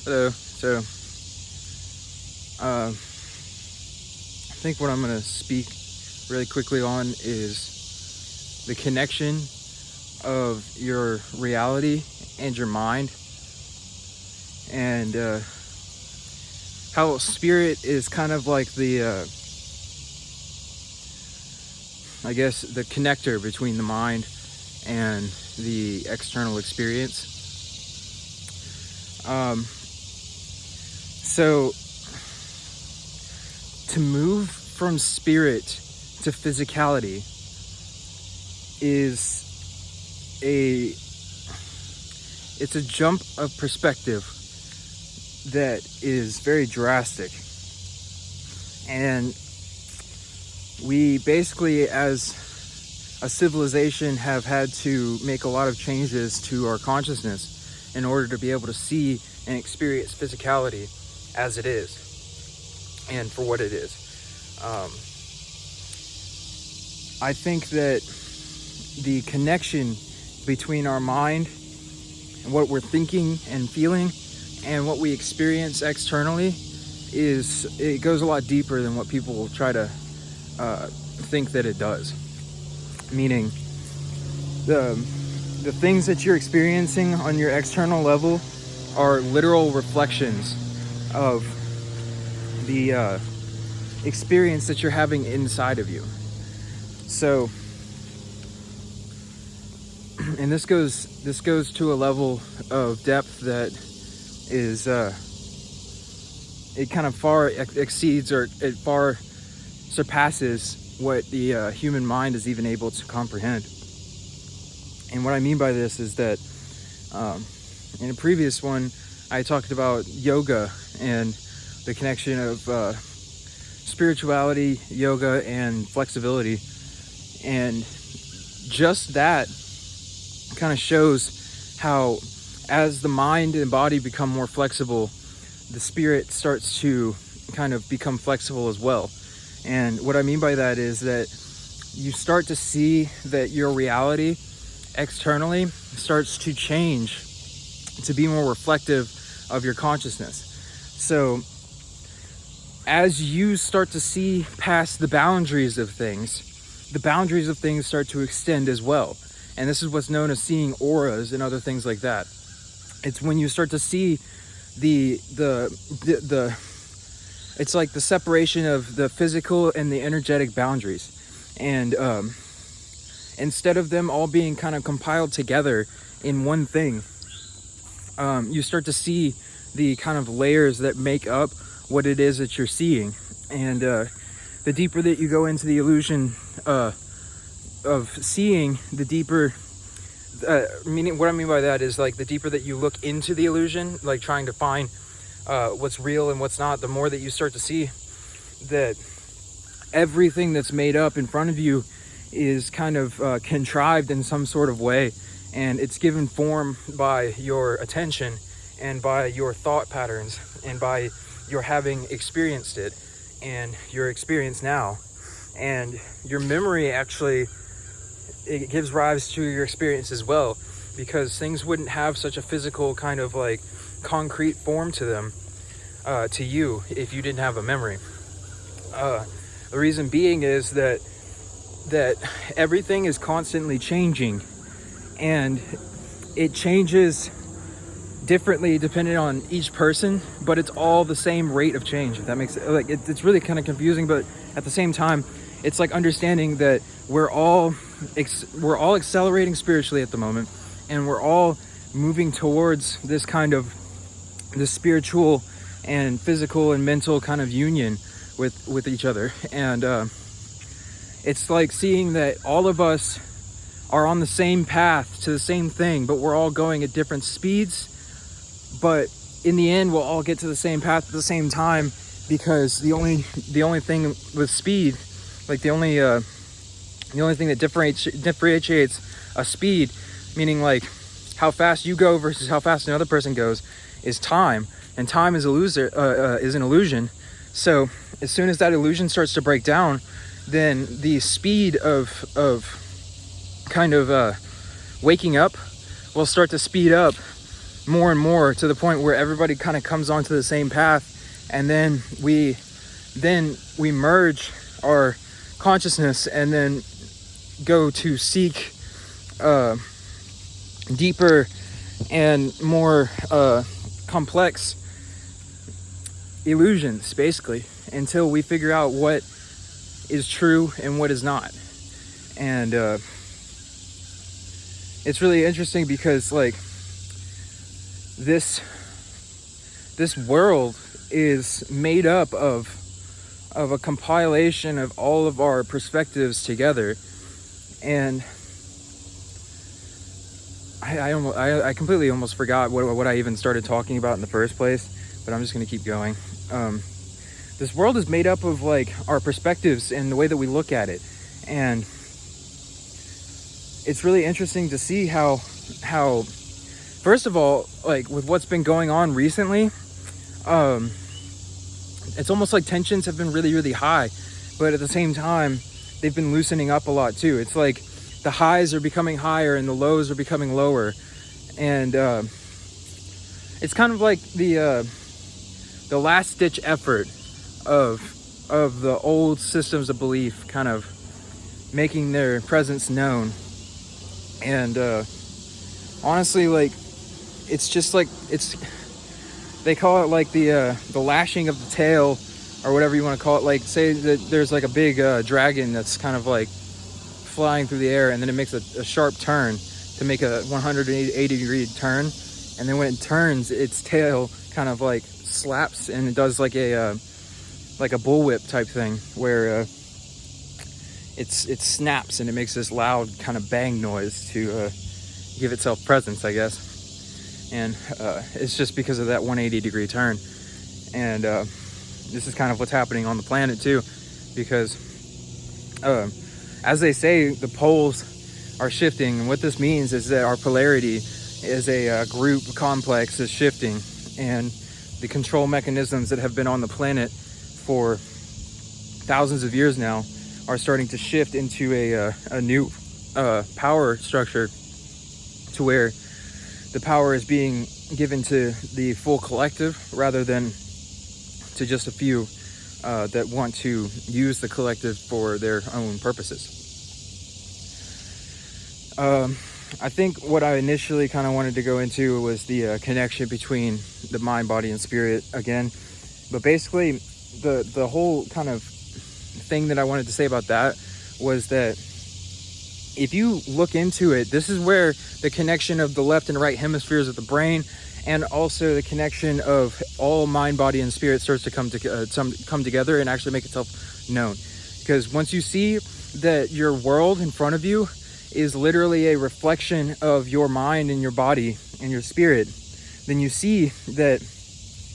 Hello. So, I think what I'm going to speak really quickly on is the connection of your reality and your mind, and how spirit is kind of like the, I guess, the connector between the mind and the external experience. So to move from spirit to physicality it's a jump of perspective that is very drastic. And we basically, as a civilization, have had to make a lot of changes to our consciousness in order to be able to see and experience physicality as it is and for what it is. I think that the connection between our mind and what we're thinking and feeling and what we experience externally it goes a lot deeper than what people try to think that it does. Meaning, the things that you're experiencing on your external level are literal reflections of the experience that you're having inside of you. So, and this goes to a level of depth that is it kind of far exceeds, or it far surpasses what the human mind is even able to comprehend. And what I mean by this is that in a previous one I talked about yoga and the connection of spirituality, yoga, and flexibility, and just that kind of shows how, as the mind and body become more flexible, the spirit starts to kind of become flexible as well. And what I mean by that is that you start to see that your reality externally starts to change to be more reflective of your consciousness. So as you start to see past the boundaries of things start to extend as well. And this is what's known as seeing auras and other things like that. It's when you start to see it's like the separation of the physical and the energetic boundaries. And instead of them all being kind of compiled together in one thing, you start to see the kind of layers that make up what it is that you're seeing. And the deeper that you go into the illusion of seeing, the deeper, meaning what I mean by that is, like, the deeper that you look into the illusion, like trying to find what's real and what's not, the more that you start to see that everything that's made up in front of you is kind of contrived in some sort of way, and it's given form by your attention and by your thought patterns and by your having experienced it and your experience now. And your memory actually, it gives rise to your experience as well, because things wouldn't have such a physical kind of like concrete form to them, to you, if you didn't have a memory. The reason being is that everything is constantly changing, and it changes differently depending on each person, but it's all the same rate of change, if that makes it, like, it's really kind of confusing, but at the same time it's like understanding that we're all accelerating spiritually at the moment, and we're all moving towards this kind of this spiritual and physical and mental kind of union with each other. And it's like seeing that all of us are on the same path to the same thing, but we're all going at different speeds, but in the end we'll all get to the same path at the same time, because the only thing with speed, like the only thing that differentiates a speed, meaning like how fast you go versus how fast another person goes, is time. And time is an illusion. So as soon as that illusion starts to break down, then the speed of kind of waking up will start to speed up more and more to the point where everybody kind of comes onto the same path, and then we merge our consciousness and then go to seek deeper and more complex illusions, basically, until we figure out what is true and what is not. And it's really interesting because, like, this world is made up of a compilation of all of our perspectives together. And I completely almost forgot what I even started talking about in the first place, but I'm just going to keep going. This world is made up of, like, our perspectives and the way that we look at it. And it's really interesting to see how first of all, like, with what's been going on recently, it's almost like tensions have been really, really high, but at the same time, they've been loosening up a lot too. It's like the highs are becoming higher and the lows are becoming lower. And it's kind of like the last ditch effort of the old systems of belief kind of making their presence known. And honestly, like, it's just like, they call it like the lashing of the tail, or whatever you want to call it. Like, say that there's like a big dragon that's kind of like flying through the air, and then it makes a sharp turn to make a 180 degree turn, and then when it turns, its tail kind of like slaps, and it does like a bullwhip type thing where it snaps and it makes this loud kind of bang noise to give itself presence, I guess. And it's just because of that 180 degree turn. And this is kind of what's happening on the planet too, because as they say, the poles are shifting, and what this means is that our polarity as a group complex is shifting, and the control mechanisms that have been on the planet for thousands of years now are starting to shift into a new power structure, to where the power is being given to the full collective rather than to just a few that want to use the collective for their own purposes. I think what I initially kind of wanted to go into was the connection between the mind, body, and spirit again. But basically, the whole kind of thing that I wanted to say about that was that if you look into it, this is where the connection of the left and right hemispheres of the brain, and also the connection of all mind, body, and spirit starts to come together and actually make itself known. Because once you see that your world in front of you is literally a reflection of your mind and your body and your spirit, then you see that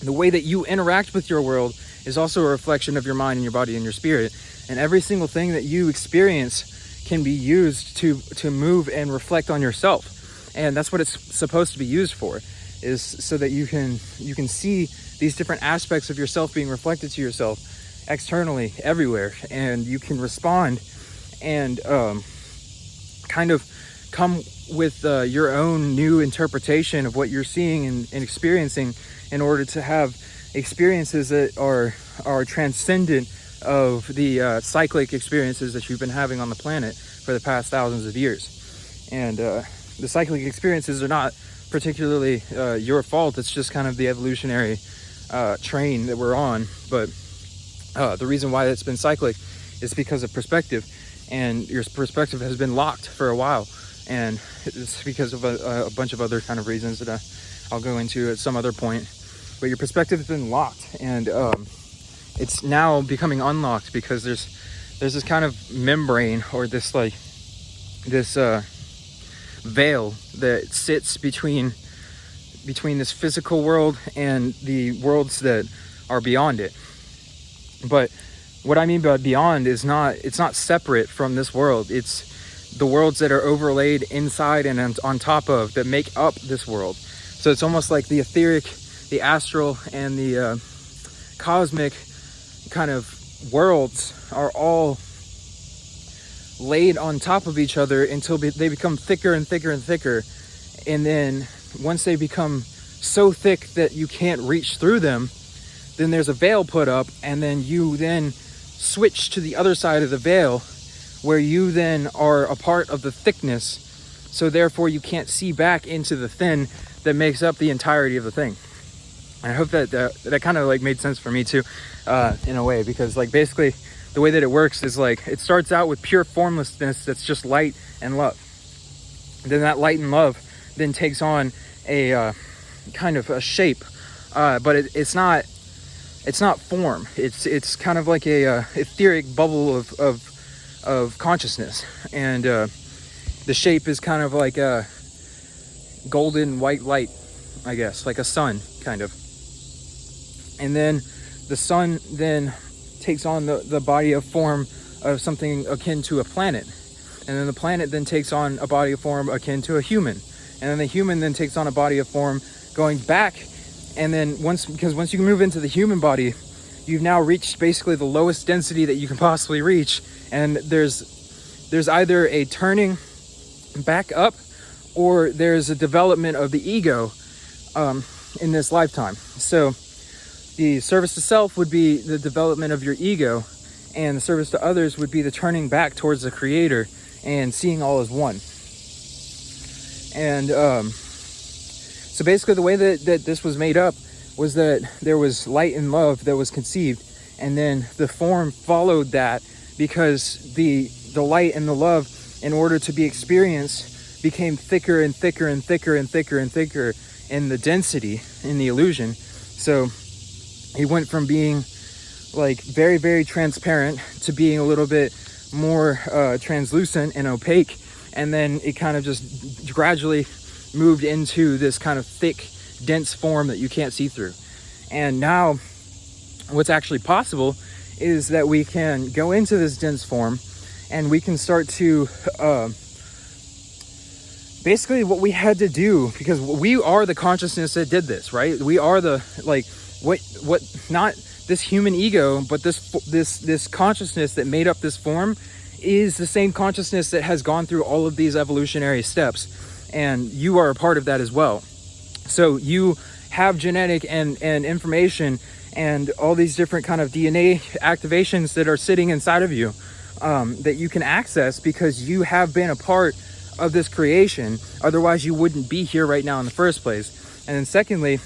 the way that you interact with your world is also a reflection of your mind and your body and your spirit. And every single thing that you experience can be used to move and reflect on yourself. And that's what it's supposed to be used for, is so that you can see these different aspects of yourself being reflected to yourself externally everywhere, and you can respond and kind of come with your own new interpretation of what you're seeing and experiencing, in order to have experiences that are transcendent of the cyclic experiences that you've been having on the planet for the past thousands of years. And the cyclic experiences are not particularly your fault. It's just kind of the evolutionary train that we're on. But the reason why it's been cyclic is because of perspective, and your perspective has been locked for a while, and it's because of a bunch of other kind of reasons that I'll go into at some other point. But your perspective has been locked, and it's now becoming unlocked because there's this kind of membrane, or this veil that sits between this physical world and the worlds that are beyond it. But what I mean by beyond is it's not separate from this world. It's the worlds that are overlaid inside and on top of, that make up this world. So it's almost like the etheric, the astral, and the cosmic kind of worlds are all laid on top of each other until they become thicker and thicker and thicker. And then once they become so thick that you can't reach through them, then there's a veil put up, and then you then switch to the other side of the veil, where you then are a part of the thickness, so therefore you can't see back into the thin that makes up the entirety of the thing. And I hope that that kind of like made sense for me too, in a way, because like basically the way that it works is like it starts out with pure formlessness that's just light and love. Then that light and love then takes on a kind of a shape, but it's not form. It's kind of like a etheric bubble of consciousness, and the shape is kind of like a golden white light, I guess, like a sun kind of. And then the sun then takes on the body of form of something akin to a planet, and then the planet then takes on a body of form akin to a human, and then the human then takes on a body of form going back. And then once you move into the human body, you've now reached basically the lowest density that you can possibly reach, and there's either a turning back up, or there's a development of the ego in this lifetime. So the service to self would be the development of your ego, and the service to others would be the turning back towards the creator and seeing all as one. And so basically the way that this was made up was that there was light and love that was conceived, and then the form followed that, because the light and the love, in order to be experienced, became thicker and thicker and thicker and thicker and thicker in the density, in the illusion. So he went from being like very, very transparent to being a little bit more translucent and opaque, and then it kind of just gradually moved into this kind of thick, dense form that you can't see through. And now what's actually possible is that we can go into this dense form, and we can start to basically what we had to do, because we are the consciousness that did this, right? We are the what not this human ego, but this consciousness that made up this form is the same consciousness that has gone through all of these evolutionary steps, and you are a part of that as well. So you have genetic and information and all these different kind of DNA activations that are sitting inside of you, that you can access because you have been a part of this creation. Otherwise you wouldn't be here right now in the first place. And then secondly,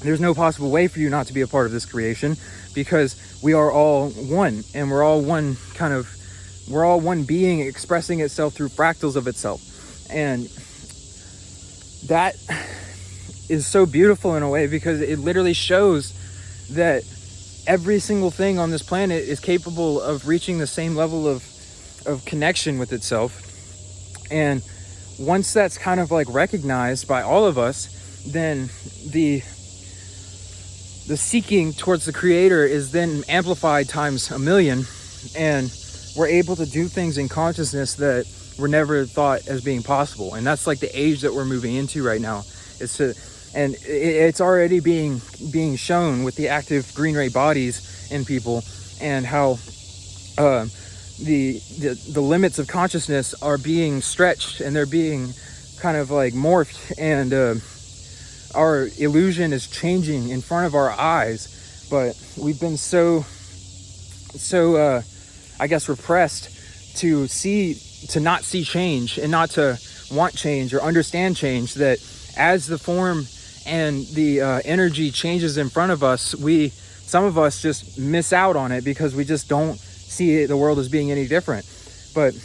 there's no possible way for you not to be a part of this creation, because we are all one, and we're all one being expressing itself through fractals of itself. And that is so beautiful in a way, because it literally shows that every single thing on this planet is capable of reaching the same level of connection with itself. And once that's kind of like recognized by all of us, then the seeking towards the creator is then amplified times a million, and we're able to do things in consciousness that were never thought as being possible. And that's like the age that we're moving into right now. It's already being shown with the active green ray bodies in people, and how the limits of consciousness are being stretched, and they're being kind of like morphed, and our illusion is changing in front of our eyes. But we've been so I guess repressed to not see change, and not to want change or understand change, that as the form and the energy changes in front of us, some of us just miss out on it because we just don't see the world as being any different. But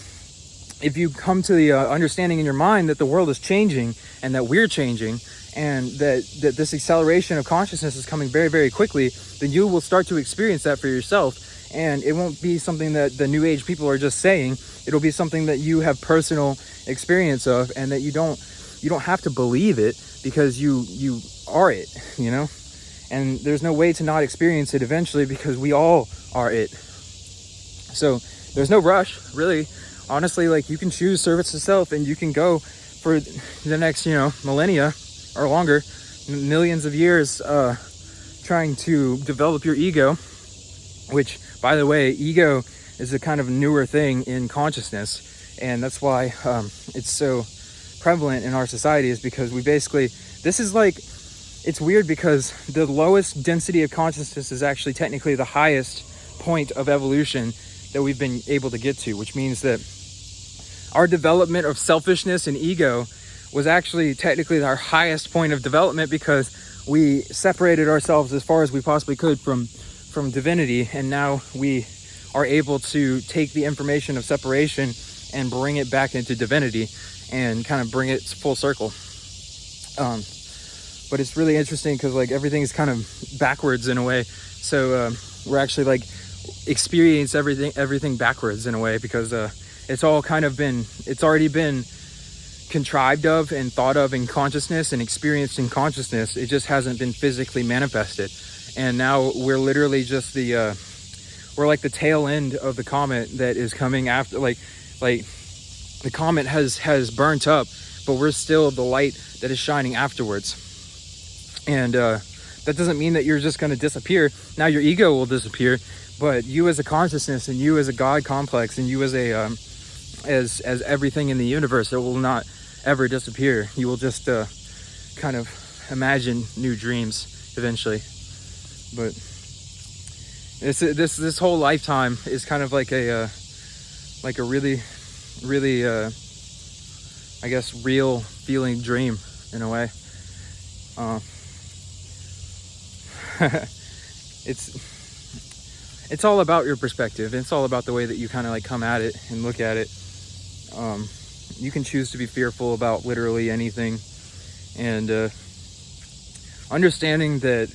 if you come to the understanding in your mind that the world is changing, and that we're changing, and that this acceleration of consciousness is coming very, very quickly, then you will start to experience that for yourself. And it won't be something that the new age people are just saying. It'll be something that you have personal experience of, and that you don't have to believe it, because you are it, you know? And there's no way to not experience it eventually, because we all are it. So there's no rush, really. Honestly, like, you can choose service to self, and you can go for the next, millennia or longer, millions of years, trying to develop your ego, which, by the way, ego is a kind of newer thing in consciousness. And that's why it's so prevalent in our society, is because we basically, this is like it's weird because the lowest density of consciousness is actually technically the highest point of evolution that we've been able to get to, which means that our development of selfishness and ego was actually technically our highest point of development, because we separated ourselves as far as we possibly could from divinity, and now we are able to take the information of separation and bring it back into divinity and kind of bring it full circle. But it's really interesting because like everything is kind of backwards in a way. So we're actually like experience everything backwards in a way, because it's already been contrived of and thought of in consciousness and experienced in consciousness. It just hasn't been physically manifested. And now we're literally just we're like the tail end of the comet that is coming after, like the comet has burnt up, but we're still the light that is shining afterwards. And that doesn't mean that you're just going to disappear. Now your ego will disappear, but you as a consciousness and you as a God complex and you as a as everything in the universe, it will not ever disappear. You will just kind of imagine new dreams eventually. But this whole lifetime is kind of like a really I guess real feeling dream in a way. It's all about your perspective. It's all about the way that you kind of like come at it and look at it. You can choose to be fearful about literally anything, and understanding that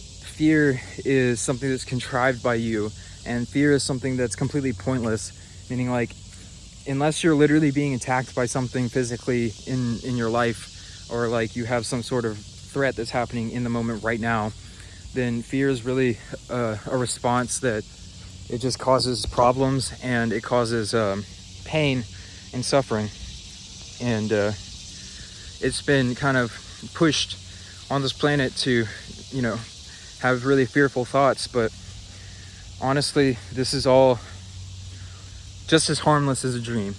fear is something that's contrived by you, and fear is something that's completely pointless, meaning like unless you're literally being attacked by something physically in your life, or like you have some sort of threat that's happening in the moment right now, then fear is really a response that it just causes problems, and it causes pain and suffering. And it's been kind of pushed on this planet to, have really fearful thoughts, but honestly, this is all just as harmless as a dream.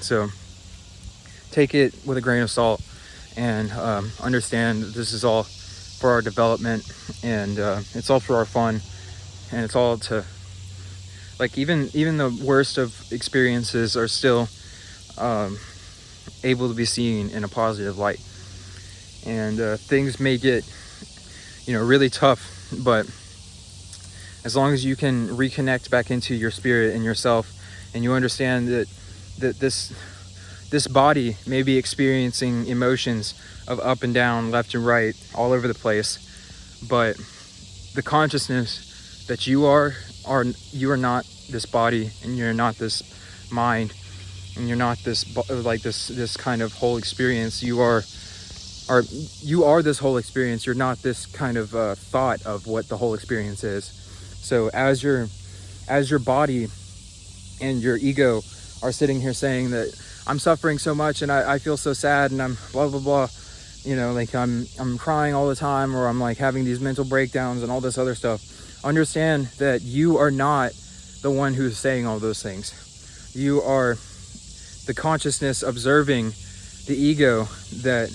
So take it with a grain of salt, and understand that this is all for our development, and it's all for our fun, and it's all to, like, even the worst of experiences are still able to be seen in a positive light. And things may get really tough, but as long as you can reconnect back into your spirit and yourself, and you understand that this body may be experiencing emotions of up and down, left and right, all over the place, but the consciousness that you are not this body, and you're not this mind, and you're not this kind of whole experience. You are this whole experience. You're not this kind of thought of what the whole experience is. So as your body and your ego are sitting here saying that I'm suffering so much and I feel so sad and I'm blah blah blah, like I'm crying all the time, or I'm like having these mental breakdowns and all this other stuff, understand that you are not the one who's saying all those things. You are the consciousness observing the ego that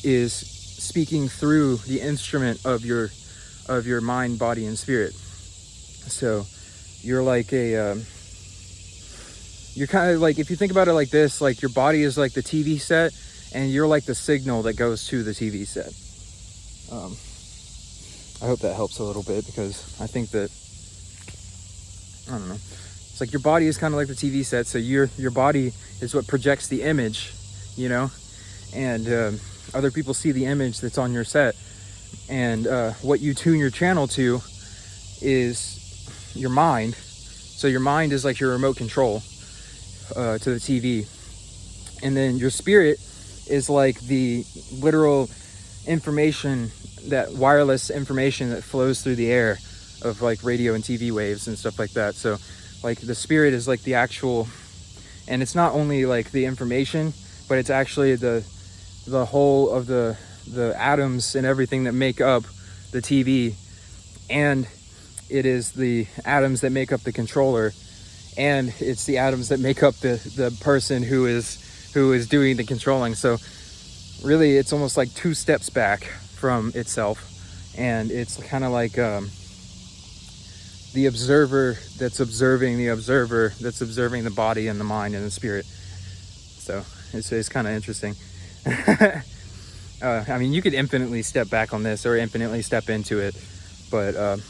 is speaking through the instrument of your mind, body, and spirit. So you're like you're kind of like, if you think about it like this, like your body is like the TV set, and you're like the signal that goes to the TV set. I hope that helps a little bit, because I think that, I don't know, it's like your body is kind of like the TV set, so your body is what projects the image, and other people see the image that's on your set, and what you tune your channel to is your mind. So your mind is like your remote control to the TV, and then your spirit is like the literal information, that wireless information that flows through the air of like radio and TV waves and stuff like that. So like the spirit is like the actual, and it's not only like the information, but it's actually the whole of the atoms and everything that make up the TV, and it is the atoms that make up the controller, and it's the atoms that make up the person who is doing the controlling. So really it's almost like 2 steps back from itself, and it's kind of like the observer that's observing the observer that's observing the body and the mind and the spirit. So it's kind of interesting. I mean, you could infinitely step back on this or infinitely step into it, but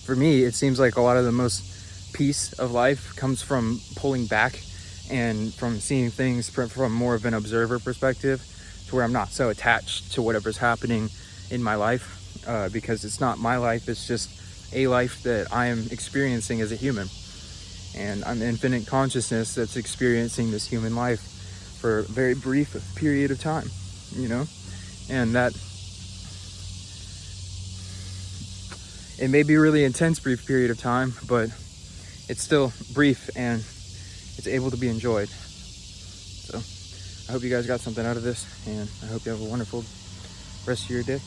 for me, it seems like a lot of the most peace of life comes from pulling back and from seeing things from more of an observer perspective, to where I'm not so attached to whatever's happening in my life, because it's not my life, it's just a life that I am experiencing as a human, and I'm infinite consciousness that's experiencing this human life for a very brief period of time, you know. And that it may be a really intense brief period of time, but it's still brief and it's able to be enjoyed. So I hope you guys got something out of this, and I hope you have a wonderful rest of your day.